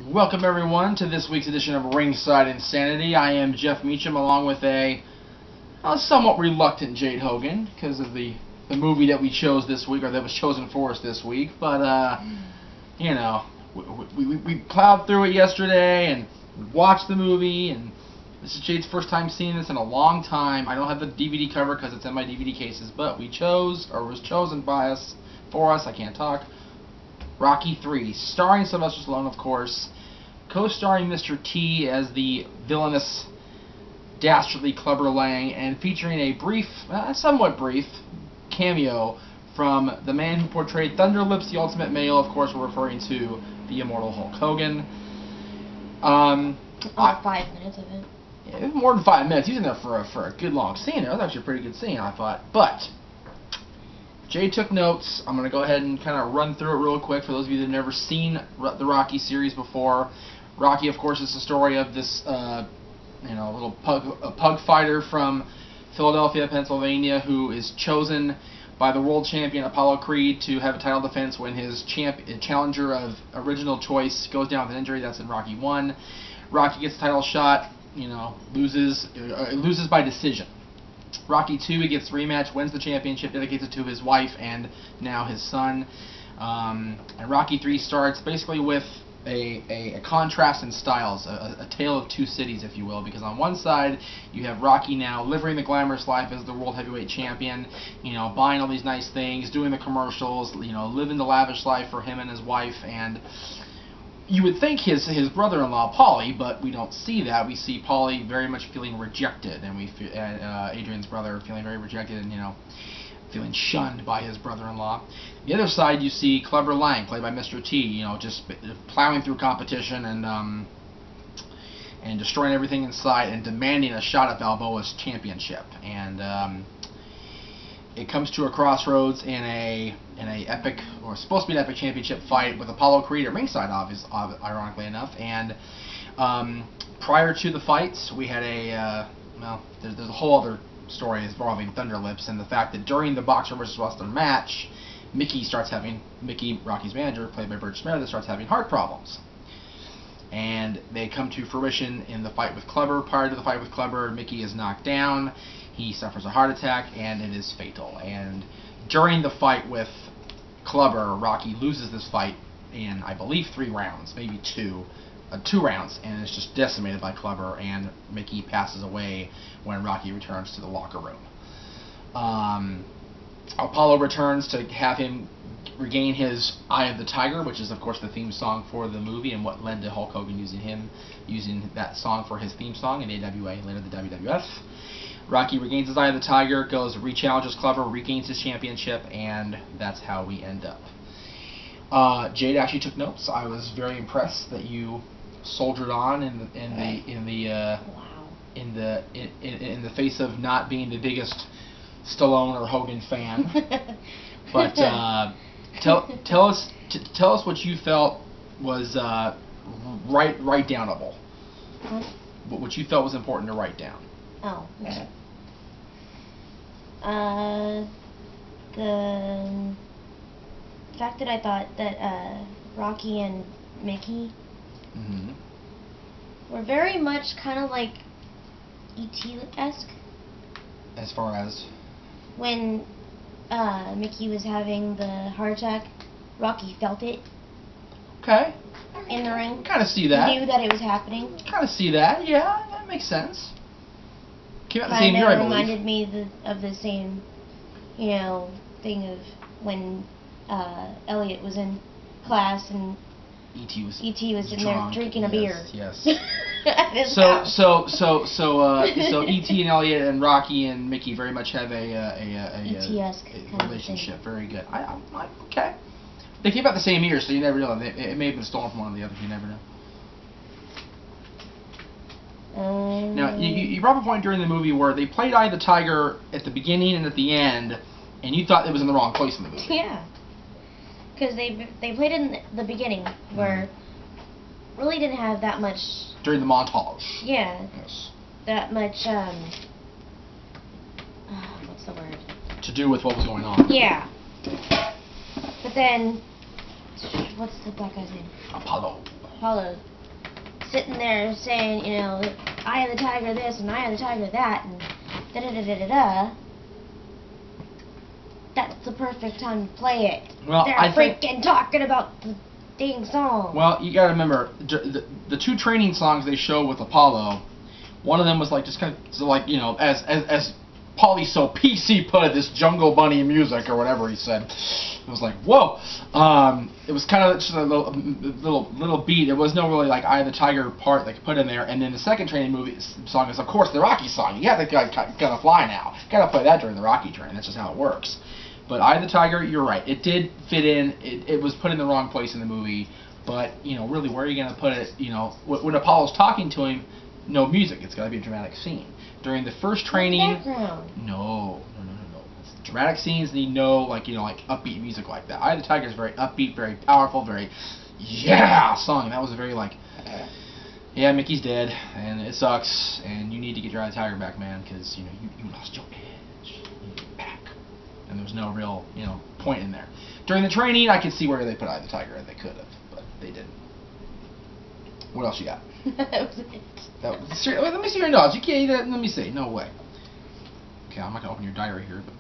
Welcome everyone to this week's edition of Ringside Insanity. I am Jeff Meacham along with a somewhat reluctant Jade Hogan because of the movie that we chose this week, or that was chosen for us this week. But, you know, we plowed through it yesterday and watched the movie, and this is Jade's first time seeing this in a long time. I don't have the DVD cover because it's in my DVD cases, but we chose, or was chosen by us, for us, I can't talk, Rocky III, starring Sylvester Stallone, of course, co-starring Mr. T as the villainous, dastardly Clubber Lang, and featuring a brief, somewhat brief, cameo from the man who portrayed Thunderlips, the Ultimate Male. Of course, we're referring to the immortal Hulk Hogan. About 5 minutes of it. Yeah, more than 5 minutes. He was in there for a good long scene. It was actually a pretty good scene, I thought. But Jay took notes. I'm going to go ahead and kind of run through it real quick for those of you that have never seen the Rocky series before. Rocky, of course, is the story of this, little pug fighter from Philadelphia, Pennsylvania, who is chosen by the world champion Apollo Creed to have a title defense when his challenger of original choice goes down with an injury. That's in Rocky 1. Rocky gets the title shot, loses by decision. Rocky 2, he gets the rematch, wins the championship, dedicates it to his wife and now his son. And Rocky 3 starts basically with a contrast in styles, a tale of two cities, if you will, because on one side you have Rocky now living the glamorous life as the world heavyweight champion, buying all these nice things, doing the commercials, living the lavish life for him and his wife, and you would think his brother-in-law Paulie, but we don't see that. We see Paulie very much feeling rejected, and Adrian's brother feeling very rejected and feeling shunned by his brother-in-law. The other side, you see Clubber Lang, played by Mr. T, just plowing through competition and destroying everything in sight and demanding a shot at Balboa's championship. And it comes to a crossroads in a epic, or supposed to be an epic championship fight with Apollo Creed at ringside, ironically enough. And prior to the fights, we had there's a whole other story involving Thunderlips and the fact that during the boxer versus wrestler match, Mickey, Rocky's manager, played by Burgess Meredith, starts having heart problems. And they come to fruition in the fight with Clubber. Prior to the fight with Clubber, Mickey is knocked down. He suffers a heart attack, and it is fatal. And during the fight with Clubber, Rocky loses this fight in, I believe, 3 rounds, maybe 2 rounds, and is just decimated by Clubber, and Mickey passes away when Rocky returns to the locker room. Apollo returns to have him regain his Eye of the Tiger, which is, of course, the theme song for the movie, and what led to Hulk Hogan using that song for his theme song in AWA, later the WWF. Rocky regains his Eye of the Tiger, goes, re-challenges Clubber, regains his championship, and that's how we end up. Jade actually took notes. I was very impressed that you soldiered on in the face of not being the biggest Stallone or Hogan fan. But tell us what you felt was write downable. What you felt was important to write down. Oh. The fact that I thought that Rocky and Mickey were very much kind of like E.T.-esque. As far as? When Mickey was having the heart attack, Rocky felt it. Okay. In the ring. Kind of see that. Knew that it was happening. Kind of see that. Yeah, that makes sense. Came out the same year, I believe. Reminded me of the same, thing of when Elliot was in class and E.T. was in there drinking a beer. Yes. So E.T. and Elliot and Rocky and Mickey very much have a relationship. Very good. Okay. They came out the same year, so you never know. It may have been stolen from one or the other. You never know. Now, you brought up a point during the movie where they played Eye of the Tiger at the beginning and at the end, and you thought it was in the wrong place in the movie. Yeah. Because they played it in the beginning, where really didn't have that much... During the montage. Yeah. Yes. That much, what's the word? To do with what was going on. Yeah. But then, what's the black guy's name? Apollo. Apollo. sitting there saying, you know, Eye of the Tiger this and Eye of the Tiger that and da-da-da-da-da-da, that's the perfect time to play it. Well, They're I think freaking talking about the dang song. Well, you gotta remember, the two training songs they show with Apollo, one of them was like just kind of, so like, you know, as Paulie so PC put it, this jungle bunny music or whatever he said. It was like, whoa. It was kind of just a little beat. There was no really like Eye of the Tiger part they could put in there. And then the second training movie song is, of course, the Rocky song. You have to gotta fly now. Gotta play that during the Rocky train. That's just how it works. But Eye of the Tiger, you're right. It did fit in. It was put in the wrong place in the movie. But, you know, really, where are you going to put it? You know, when Apollo's talking to him, no music. It's got to be a dramatic scene. During the first training, no. Dramatic scenes need no, like, you know, like upbeat music like that. Eye of the Tiger is very upbeat, very powerful, very song. And that was a very like, yeah, Mickey's dead, and it sucks, and you need to get your Eye of the Tiger back, man, because you know you lost your edge. You need it back. And there was no real, you know, point in there. During the training, I could see where they put Eye of the Tiger, and they could have, but they didn't. What else you got? That was it. Wait, let me see your notes. You can't. Let me see. No way. Okay, I'm not gonna open your diary here, but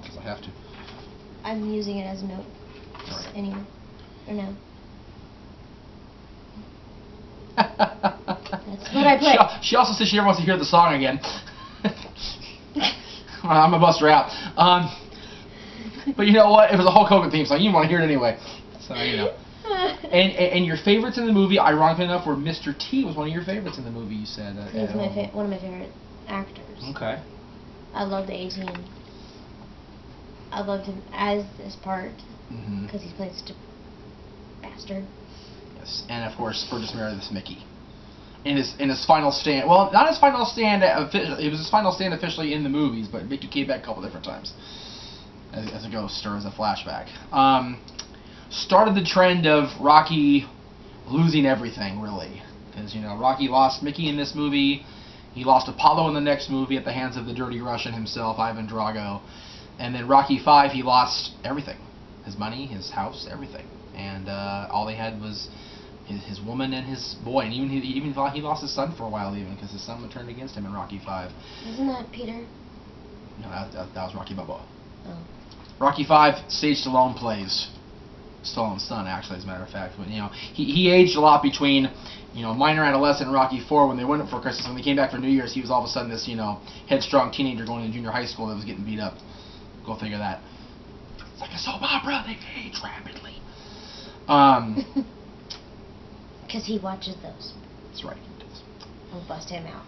because I have to. I'm using it as a note. Right. Anyway, or no. That's what I put. She also said she never wants to hear the song again. I'm gonna bust her out. But you know what? It was a Hulk Hogan theme song. You didn't want to hear it anyway. So, you know. And your favorites in the movie, ironically enough, were Mr. T was one of your favorites in the movie, you said. He's one of my favorite actors. Okay. I love the 18. I loved him as this part because he plays such a bastard. Yes, and of course, Burgess Meredith's Mickey. In his final stand, well, not his final stand. It was his final stand officially in the movies, but Mickey came back a couple different times as a ghost or as a flashback. Started the trend of Rocky losing everything, really, because you know Rocky lost Mickey in this movie. He lost Apollo in the next movie at the hands of the dirty Russian himself, Ivan Drago. And then Rocky V, he lost everything. His money, his house, everything. And all they had was his woman and his boy. And even thought he lost his son for a while, even, because his son would turn against him in Rocky V. Isn't that Peter? No, that was Rocky Balboa. Oh. Rocky V, Sage Stallone plays Stallone's son, actually, as a matter of fact. But, you know, he aged a lot between, you know, minor adolescent and Rocky IV when they went up for Christmas. When they came back for New Year's, he was all of a sudden this, you know, headstrong teenager going to junior high school that was getting beat up. Go figure that. It's like a soap opera. They age rapidly. Because he watches those. That's right. He does. We'll bust him out.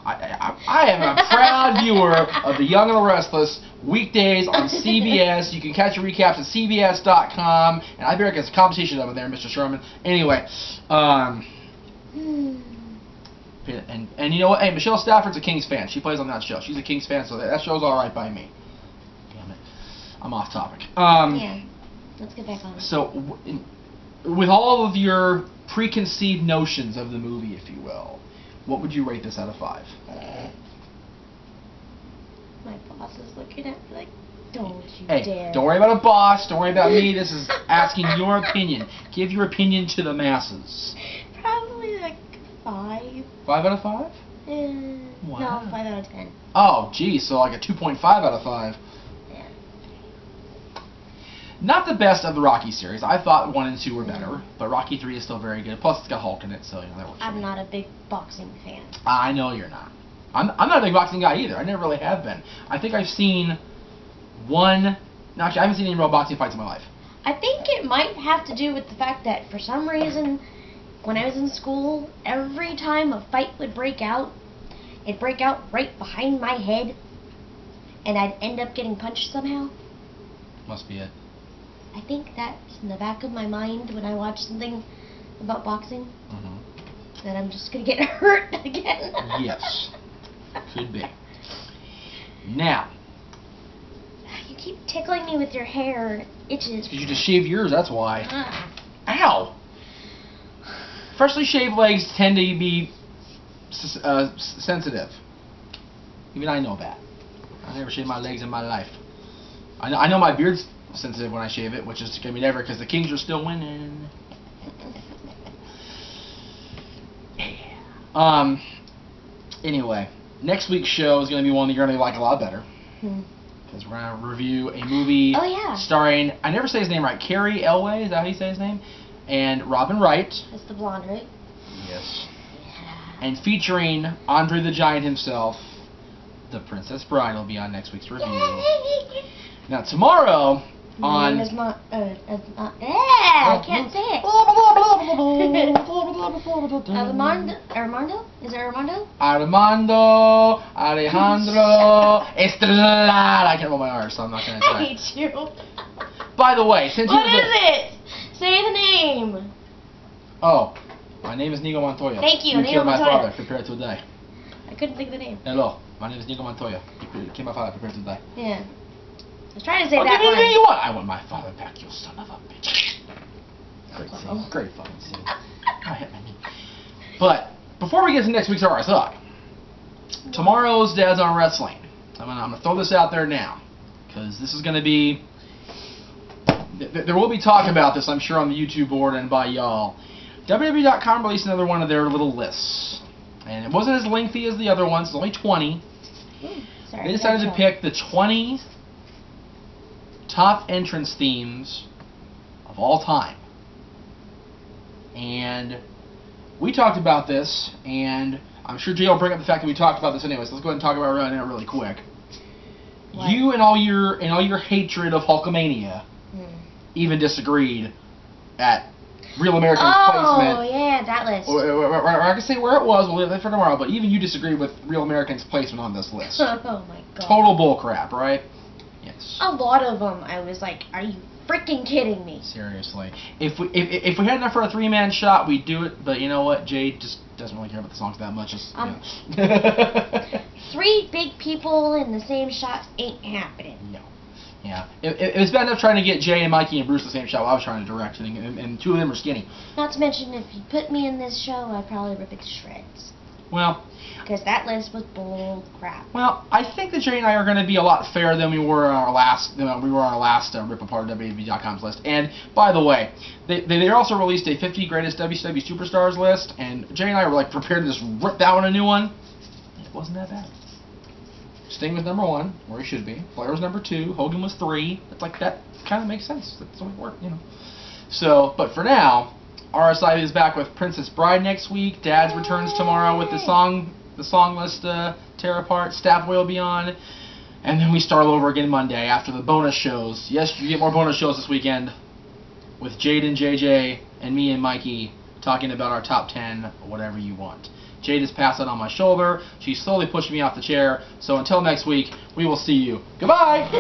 I am a proud viewer of The Young and the Restless weekdays on CBS. You can catch your recaps at CBS.com. And I bet it's a competition over there, Mr. Sherman. Anyway, and you know what? Hey, Michelle Stafford's a Kings fan. She plays on that show. She's a Kings fan, so that show's all right by me. Damn it, I'm off topic. Yeah, let's get back on it. So, with all of your preconceived notions of the movie, if you will, what would you rate this out of 5? My boss is looking at me like, don't you hey, dare. Don't worry about a boss. Don't worry about me. This is asking your opinion. Give your opinion to the masses. Probably like 5. 5 out of 5? Wow. No, 5 out of 10. Oh, geez. So like a 2.5 out of 5. Yeah. Not the best of the Rocky series. I thought 1 and 2 were better, but Rocky 3 is still very good. Plus, it's got Hulk in it, so you know that works. I'm not a big boxing fan. I know you're not. I'm not a big boxing guy either. I never really have been. I think I've seen one. No, actually, I haven't seen any real boxing fights in my life. I think it might have to do with the fact that for some reason, when I was in school, every time a fight would break out, it'd break out right behind my head, and I'd end up getting punched somehow. Must be it. I think that's in the back of my mind when I watch something about boxing. That I'm just going to get hurt again. Yes. Could be. Now. You keep tickling me with your hair. It itches. Because you just shaved yours, that's why. Ow! Freshly shaved legs tend to be sensitive. Even I know that. I never shaved my legs in my life. I know my beard's sensitive when I shave it, which is going to be never because the Kings are still winning. Anyway, next week's show is going to be one that you're going to like a lot better. Because we're going to review a movie starring, I never say his name right, Carrie Elway, is that how you say his name? And Robin Wright. That's the blonde, right? Yes. Yeah. And featuring Andre the Giant himself, The Princess Bride will be on next week's review. Now tomorrow on... I can't say it. Armando? Is it Armando? Armando, Alejandro, Estrella. I can't roll my R's, so I'm not going to try. I hate you. By the way, since what is it? Say the name. Oh, my name is Nico Montoya. Thank you, You Nico killed my Montoya. father, prepare to die. I couldn't think of the name. Hello, my name is Nico Montoya. You killed my father, prepare to die. Yeah. I was trying to say I'll that give you one. anything you want. I want my father back, you son of a bitch. Great scene. Great fucking scene. I hit my knee. But before we get to next week's RSI, tomorrow's Dad's on Wrestling. I'm gonna throw this out there now, because this is gonna be. There will be talk about this, I'm sure, on the YouTube board and by y'all. WWE.com released another one of their little lists, and it wasn't as lengthy as the other ones. It's only 20. Sorry, they decided to pick the 20 top entrance themes of all time. And we talked about this, and I'm sure Jay will bring up the fact that we talked about this anyway, so let's go ahead and talk about it right now really quick. What? You and all your hatred of Hulkamania even disagreed at Real American's placement. Oh, yeah, that list. Or I can say where it was, we'll leave that for tomorrow, but even you disagreed with Real American's placement on this list. Oh my god. Total bullcrap, right? Yes. A lot of them, I was like, are you freaking kidding me? Seriously. If we had enough for a 3-man shot, we'd do it, but you know what? Jay just doesn't really care about the songs that much. Just, you know. 3 big people in the same shot ain't happening. No. Yeah. It was bad enough trying to get Jay and Mikey and Bruce the same shot while I was trying to direct, and 2 of them are skinny. Not to mention, if you put me in this show, I'd probably rip it to shreds. Well... Because that list was bull crap. Well, I think that Jay and I are going to be a lot fairer than we were on our last rip apart of WWE.com's list. And by the way, they also released a 50 greatest WCW superstars list, and Jay and I were like prepared to just rip that one a new one. It wasn't that bad. Sting was number 1, where he should be. Flair was number 2. Hogan was 3. It's like that kind of makes sense. That's the way it worked, you know. So, but for now, RSI is back with Princess Bride next week. Dad's returns tomorrow with the song list tear apart. Staff will be on, and then we start all over again Monday after the bonus shows. Yes, you get more bonus shows this weekend with Jade and JJ and me and Mikey talking about our top 10 or whatever you want. Jade has passed out on my shoulder. She's slowly pushing me off the chair. So until next week, we will see you. Goodbye.